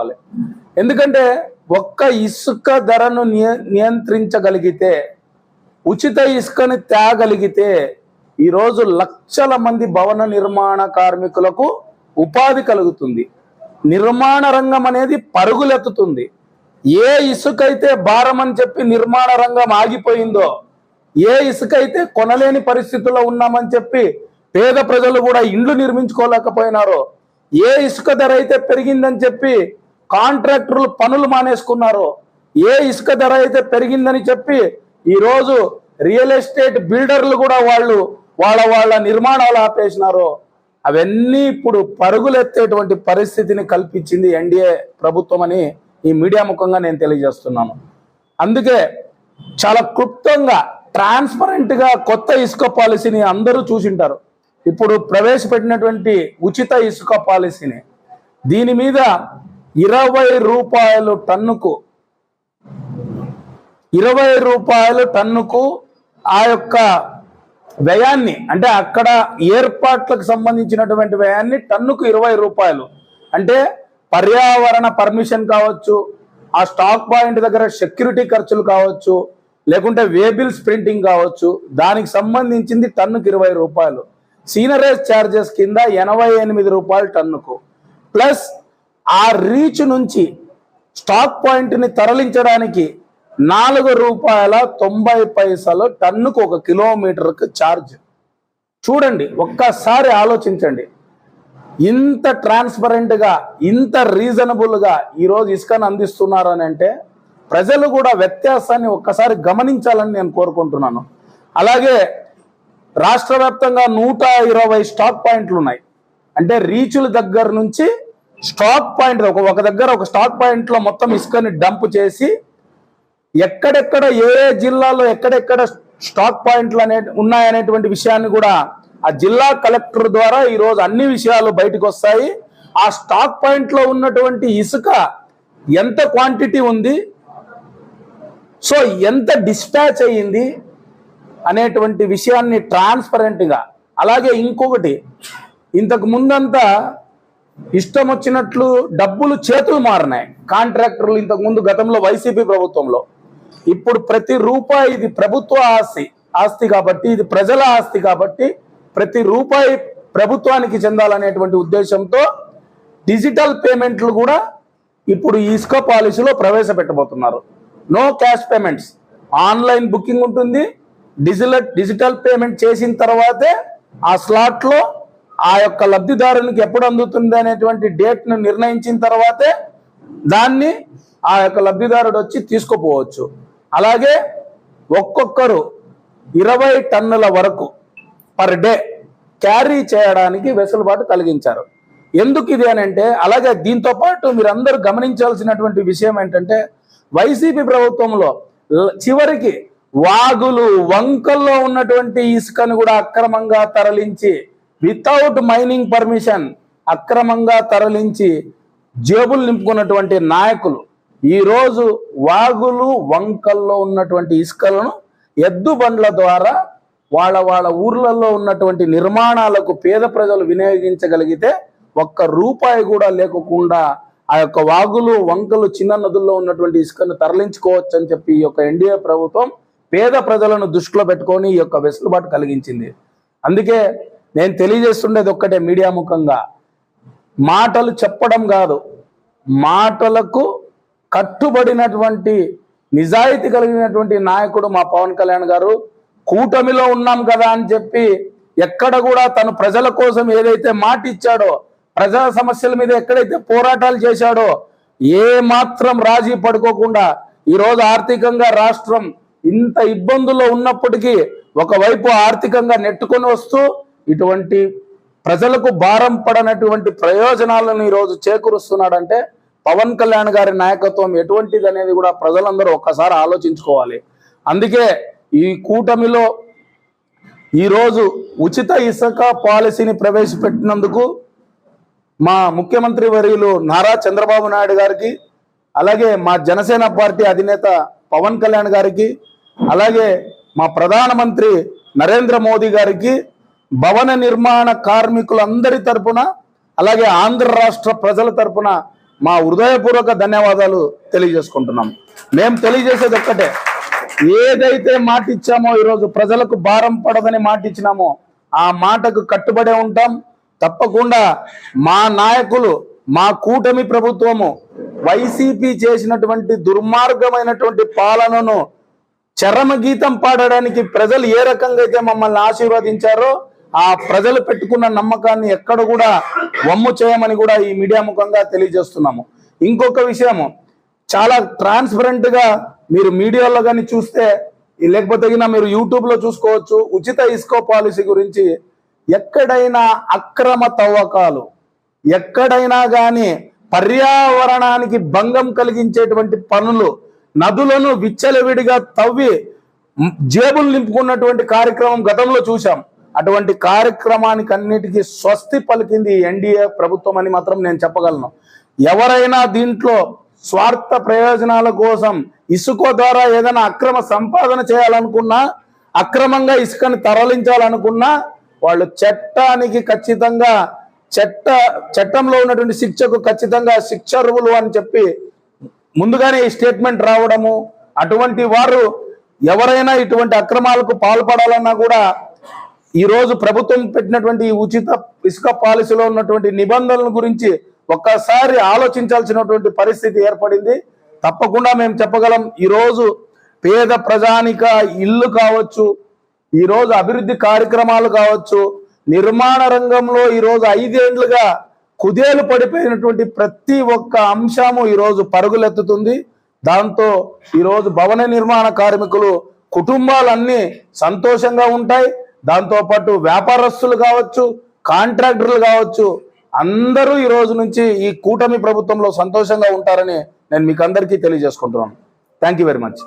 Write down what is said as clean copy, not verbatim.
ఆలోచించుకోవాలి. ఎందుకంటే ఒక్క ఇసుక ధరను నియంత్రించగలిగితే, ఉచిత ఇసుకని తేగలిగితే ఈరోజు లక్షల మంది భవన నిర్మాణ కార్మికులకు ఉపాధి కలుగుతుంది. నిర్మాణ రంగం అనేది పరుగులెత్తుతుంది. ఏ ఇసుక అయితే భారం అని చెప్పి నిర్మాణ రంగం ఆగిపోయిందో, ఏ ఇసుక అయితే కొనలేని పరిస్థితుల్లో ఉన్నామని చెప్పి పేద ప్రజలు కూడా ఇండ్లు నిర్మించుకోలేకపోయినారో, ఏ ఇసుక ధర అయితే పెరిగిందని చెప్పి కాంట్రాక్టర్లు పనులు మానేసుకున్నారో, ఏ ఇసుక ధర అయితే పెరిగిందని చెప్పి ఈరోజు రియల్ ఎస్టేట్ బిల్డర్లు కూడా వాళ్ళ నిర్మాణాలు ఆపేసినారో, అవన్నీ ఇప్పుడు పరుగులెత్తేటువంటి పరిస్థితిని కల్పించింది ఎన్డీఏ ప్రభుత్వం అని ఈ మీడియా ముఖంగా నేను తెలియజేస్తున్నాను. అందుకే చాలా క్లుప్తంగా ట్రాన్స్పరెంట్గా కొత్త ఇసుక పాలసీని అందరూ చూసింటారు. ఇప్పుడు ప్రవేశపెట్టినటువంటి ఉచిత ఇసుక పాలసీని, దీని మీద 20 రూపాయలు టన్నుకు, 20 రూపాయలు టన్నుకు ఆ యొక్క వ్యయాన్ని, అంటే అక్కడ ఏర్పాట్లకు సంబంధించినటువంటి వ్యయాన్ని టన్నుకు 20 రూపాయలు, అంటే పర్యావరణ పర్మిషన్ కావచ్చు, ఆ స్టాక్ పాయింట్ దగ్గర సెక్యూరిటీ ఖర్చులు కావచ్చు, లేకుంటే వేబిల్స్ ప్రింటింగ్ కావచ్చు, దానికి సంబంధించింది టన్నుకు 20 రూపాయలు. సీనరేజ్ ఛార్జెస్ కింద 88 రూపాయలు టన్నుకు, ప్లస్ ఆ రీచ్ నుంచి స్టాక్ పాయింట్ని తరలించడానికి 4 రూపాయల 90 టన్నుకు 1 కిలోమీటర్కి ఛార్జ్. చూడండి, ఒక్కసారి ఆలోచించండి. ఇంత ట్రాన్స్పరెంట్గా, ఇంత రీజనబుల్గా ఈరోజు ఇసుకను అందిస్తున్నారు అని అంటే ప్రజలు కూడా వ్యత్యాసాన్ని ఒక్కసారి గమనించాలని నేను కోరుకుంటున్నాను. అలాగే రాష్ట్ర వ్యాప్తంగా 120 స్టాక్ పాయింట్లు ఉన్నాయి. అంటే రీచుల దగ్గర నుంచి స్టాక్ పాయింట్, ఒక దగ్గర ఒక స్టాక్ పాయింట్లో మొత్తం ఇసుకని డంప్ చేసి ఎక్కడెక్కడ ఏ జిల్లాలో ఎక్కడెక్కడ స్టాక్ పాయింట్లు ఉన్నాయనేటువంటి విషయాన్ని కూడా ఆ జిల్లా కలెక్టర్ ద్వారా ఈరోజు అన్ని విషయాలు బయటకు వస్తాయి. ఆ స్టాక్ పాయింట్లో ఉన్నటువంటి ఇసుక ఎంత క్వాంటిటీ ఉంది, సో ఎంత డిస్పాచ్ అయ్యింది అనేటువంటి విషయాన్ని ట్రాన్స్పరెంట్గా. అలాగే ఇంకొకటి, ఇంతకు ముందంతా ఇష్టం వచ్చినట్లు డబ్బులు చేతులు మారినాయి కాంట్రాక్టర్లు. ఇంతకు ముందు గతంలో వైసీపీ ప్రభుత్వంలో, ఇప్పుడు ప్రతి రూపాయి ఇది ప్రభుత్వ ఆస్తి కాబట్టి, ఇది ప్రజల ఆస్తి కాబట్టి ప్రతి రూపాయి ప్రభుత్వానికి చెందాలనేటువంటి ఉద్దేశంతో డిజిటల్ పేమెంట్లు కూడా ఇప్పుడు ఈ ఇసుక పాలసీలో ప్రవేశపెట్టబోతున్నారు. No cash payments, online booking ఉంటుంది. డిజిటల్ పేమెంట్ చేసిన తర్వాతే ఆ స్లాట్లో ఆ యొక్క లబ్ధిదారునికి ఎప్పుడు అందుతుంది అనేటువంటి డేట్ను నిర్ణయించిన తర్వాతే దాన్ని ఆ యొక్క లబ్ధిదారుడు వచ్చి తీసుకుపోవచ్చు. అలాగే ఒక్కొక్కరు 20 టన్నుల వరకు పర్ డే క్యారీ చేయడానికి వెసులుబాటు కలిగించారు. ఎందుకు ఇది అని అంటే, అలాగే దీంతో పాటు మీరందరూ గమనించాల్సినటువంటి విషయం ఏంటంటే, వైసీపీ ప్రభుత్వంలో చివరికి వాగులు వంకల్లో ఉన్నటువంటి ఇసుకను కూడా అక్రమంగా తరలించి, వితౌట్ మైనింగ్ పర్మిషన్ అక్రమంగా తరలించి జేబులు నింపుకున్నటువంటి నాయకులు ఈరోజు వాగులు వంకల్లో ఉన్నటువంటి ఇసుకలను ఎద్దు బండ్ల ద్వారా వాళ్ళ ఊర్లలో ఉన్నటువంటి నిర్మాణాలకు పేద ప్రజలు వినియోగించగలిగితే 1 రూపాయి కూడా లేకుండా ఆ యొక్క వాగులు వంకలు చిన్న నదుల్లో ఉన్నటువంటి ఇసుకను తరలించుకోవచ్చు అని చెప్పి ఈ యొక్క ఎన్డీఏ ప్రభుత్వం పేద ప్రజలను దృష్టిలో పెట్టుకొని ఈ యొక్క వెసులుబాటు కలిగించింది. అందుకే నేను తెలియజేస్తుండేది ఒక్కటే మీడియా ముఖంగా, మాటలు చెప్పడం కాదు, మాటలకు కట్టుబడినటువంటి నిజాయితీ కలిగినటువంటి నాయకుడు మా పవన్ కళ్యాణ్ గారు. కూటమిలో ఉన్నాం కదా అని చెప్పి ఎక్కడ కూడా తను ప్రజల కోసం ఏదైతే మాట ఇచ్చాడో, ప్రజా సమస్యల మీద ఎక్కడైతే పోరాటాలు చేశాడో, ఏ మాత్రం రాజీ పడుకోకుండా ఈరోజు ఆర్థికంగా రాష్ట్రం ఇంత ఇబ్బందుల్లో ఉన్నప్పటికీ ఒకవైపు ఆర్థికంగా నెట్టుకొని వస్తూ ఇటువంటి ప్రజలకు భారం పడనటువంటి ప్రయోజనాలను ఈరోజు చేకూరుస్తున్నాడంటే పవన్ కళ్యాణ్ గారి నాయకత్వం ఎటువంటిది అనేది కూడా ప్రజలందరూ ఒక్కసారి ఆలోచించుకోవాలి. అందుకే ఈ కూటమిలో ఈరోజు ఉచిత ఇసుక పాలసీని ప్రవేశపెట్టినందుకు మా ముఖ్యమంత్రి వర్యులు నారా చంద్రబాబు నాయుడు గారికి, అలాగే మా జనసేన పార్టీ అధినేత పవన్ కళ్యాణ్ గారికి, అలాగే మా ప్రధానమంత్రి నరేంద్ర మోదీ గారికి, భవన నిర్మాణ కార్మికులందరి తరపున, అలాగే ఆంధ్ర రాష్ట్ర ప్రజల తరపున మా హృదయపూర్వక ధన్యవాదాలు తెలియజేసుకుంటున్నాం. మేము తెలియజేసేది ఒక్కటే, ఏదైతే మాట ఇచ్చామో ఈరోజు ప్రజలకు భారం పడదని మాట ఇచ్చినామో ఆ మాటకు కట్టుబడే ఉంటాం. తప్పకుండా మా నాయకులు, మా కూటమి ప్రభుత్వము వైసీపీ చేసినటువంటి దుర్మార్గమైనటువంటి పాలనను చరమగీతం పాడడానికి ప్రజలు ఏ రకంగా అయితే మమ్మల్ని ఆశీర్వదించారో ఆ ప్రజలు పెట్టుకున్న నమ్మకాన్ని ఎక్కడ కూడా వమ్ము చేయమని కూడా ఈ మీడియా ముఖంగా తెలియజేస్తున్నాము. ఇంకొక విషయము, చాలా ట్రాన్స్పరెంట్ గా మీరు మీడియాలో కానీ చూస్తే, లేకపోతే మీరు యూట్యూబ్ లో చూసుకోవచ్చు, ఉచిత ఇసుక పాలసీ గురించి ఎక్కడైనా అక్రమ తవ్వకాలు, ఎక్కడైనా కానీ పర్యావరణానికి భంగం కలిగించేటువంటి పనులు, నదులను విచ్చలవిడిగా తవ్వి జేబులు నింపుకున్నటువంటి కార్యక్రమం గతంలో చూశాం. అటువంటి కార్యక్రమానికి అన్నిటికీ స్వస్తి పలికింది ఎన్డీఏ ప్రభుత్వం అని మాత్రం నేను చెప్పగలను. ఎవరైనా దీంట్లో స్వార్థ ప్రయోజనాల కోసం ఇసుక ద్వారా ఏదైనా అక్రమ సంపాదన చేయాలనుకున్నా, అక్రమంగా ఇసుకని తరలించాలనుకున్నా వాళ్ళు చట్టానికి ఖచ్చితంగా చట్టంలో ఉన్నటువంటి శిక్షకు ఖచ్చితంగా శిక్షార్హులు అని చెప్పి ముందుగానే ఈ స్టేట్మెంట్ రావడము, అటువంటి వారు ఎవరైనా ఇటువంటి అక్రమాలకు పాల్పడాలన్నా కూడా ఈరోజు ప్రభుత్వం పెట్టినటువంటి ఈ ఉచిత ఇసుక పాలసీలో ఉన్నటువంటి నిబంధనల గురించి ఒక్కసారి ఆలోచించాల్సినటువంటి పరిస్థితి ఏర్పడింది. తప్పకుండా మేము చెప్పగలం, ఈరోజు పేద ప్రజానిక ఇల్లు కావచ్చు, ఈరోజు అభివృద్ధి కార్యక్రమాలు కావచ్చు, నిర్మాణ రంగంలో ఈరోజు 5 ఏళ్లుగా కుదేలు పడిపోయినటువంటి ప్రతి ఒక్క అంశము ఈరోజు పరుగులెత్తుతుంది. దాంతో ఈరోజు భవన నిర్మాణ కార్మికులు కుటుంబాలన్నీ సంతోషంగా ఉంటాయి. దాంతోపాటు వ్యాపారస్తులు కావచ్చు, కాంట్రాక్టర్లు కావచ్చు, అందరూ ఈ రోజు నుంచి ఈ కూటమి ప్రభుత్వంలో సంతోషంగా ఉంటారని నేను మీకు అందరికీ తెలియజేసుకుంటున్నాను. Thank you very much.